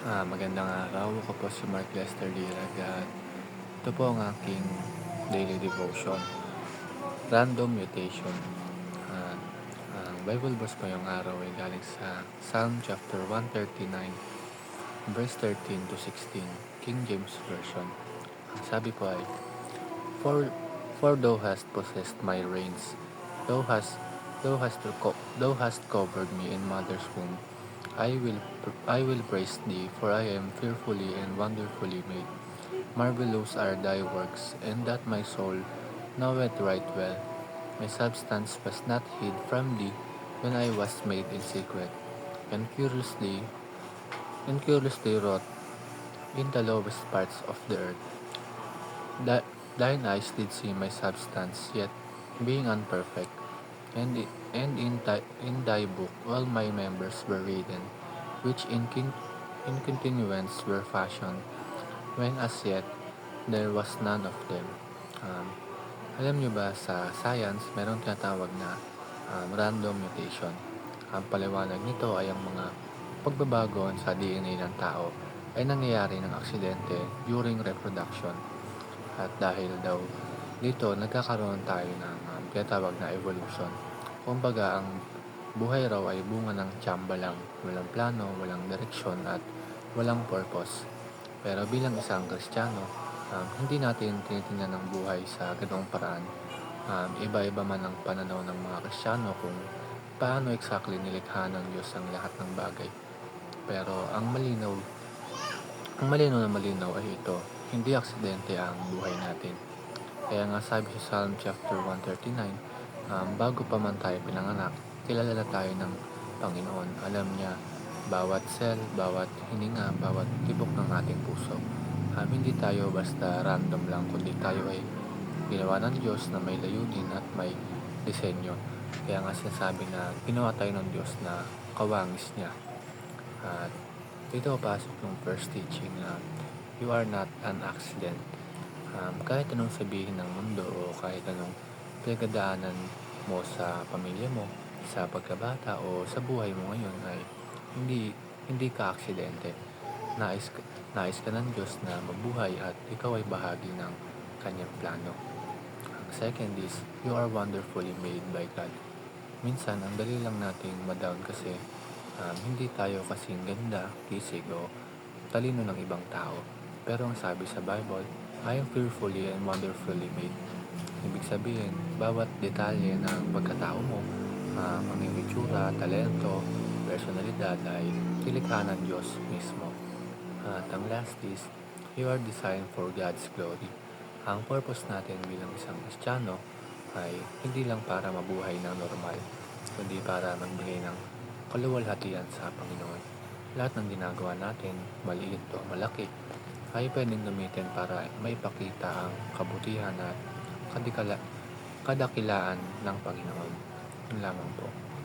Magandang araw. Ako po si Mark Lester Dirag at ito po ang aking daily devotion. Random mutation. Ah, ang Bible verse po yung araw ay galing sa Psalm chapter 139, verse 13 to 16, King James Version. Ang sabi po ay, For, for thou hast possessed my reins, thou hast covered me in mother's womb. I will praise thee, for I am fearfully and wonderfully made. Marvelous are thy works, and that my soul knoweth right well. My substance was not hid from thee when I was made in secret, and curiously wrought in the lowest parts of the earth. Thine eyes did see my substance, yet being unperfect, and in thy book all my members were written, which in continuance were fashioned, when as yet there was none of them. Um, Alam nyo ba sa science, meron tinatawag na random mutation. Ang paliwanag nito ay ang mga pagbabago sa DNA ng tao ay nangyayari ng aksidente during reproduction. At dahil daw dito, nagkakaroon tayo ng tinatawag na evolution. Kumbaga, ang buhay raw ay bunga ng tsamba lang, walang plano, walang direksyon at walang purpose. Pero bilang isang Kristiyano, hindi natin tinitingnan ang buhay sa ganoong paraan. Iba-iba man ang pananaw ng mga Kristiyano kung paano exactly nilikha ng Diyos ang lahat ng bagay. Pero ang malinaw na malinaw ay ito, hindi aksidente ang buhay natin. Kaya nga sabi sa Psalm chapter 139, bago pa man tayo pinanganak, kilala na tayo ng Panginoon. Alam niya bawat cell, bawat hininga, bawat tibok ng ating puso. Hindi tayo basta random lang, kundi tayo ay ginawa ng Diyos na may layunin at may disenyo. Kaya nga sinasabi na ginawa tayo ng Diyos na kawangis niya. At dito pasok yung first teaching na you are not an accident. Kahit anong sabihin ng mundo o kahit anong pinagdaanan mo sa pamilya mo, sa pagkabata o sa buhay mo ngayon ay hindi hindi ka aksidente. Nais ka ng Diyos na mabuhay at ikaw ay bahagi ng kanyang plano. Ang second is, you are wonderfully made by God. Minsan, ang dali lang nating madown kasi hindi tayo kasing ganda, kisig o talino ng ibang tao. Pero ang sabi sa Bible, I am fearfully and wonderfully made. Ibig sabihin, bawat detalye ng pagkatao mo, ang iyong itsura, talento, personalidad ay nilikha ng Diyos mismo. At ang last is, you are designed for God's glory. Ang purpose natin bilang isang Kristiyano ay hindi lang para mabuhay ng normal, kundi para magbigay ng kaluwalhatian sa Panginoon. Lahat ng ginagawa natin, maliit o malaki, ay pwedeng gamitin para maipakita ang kabutihan at kadakilaan ng Panginoon. Yun lamang po.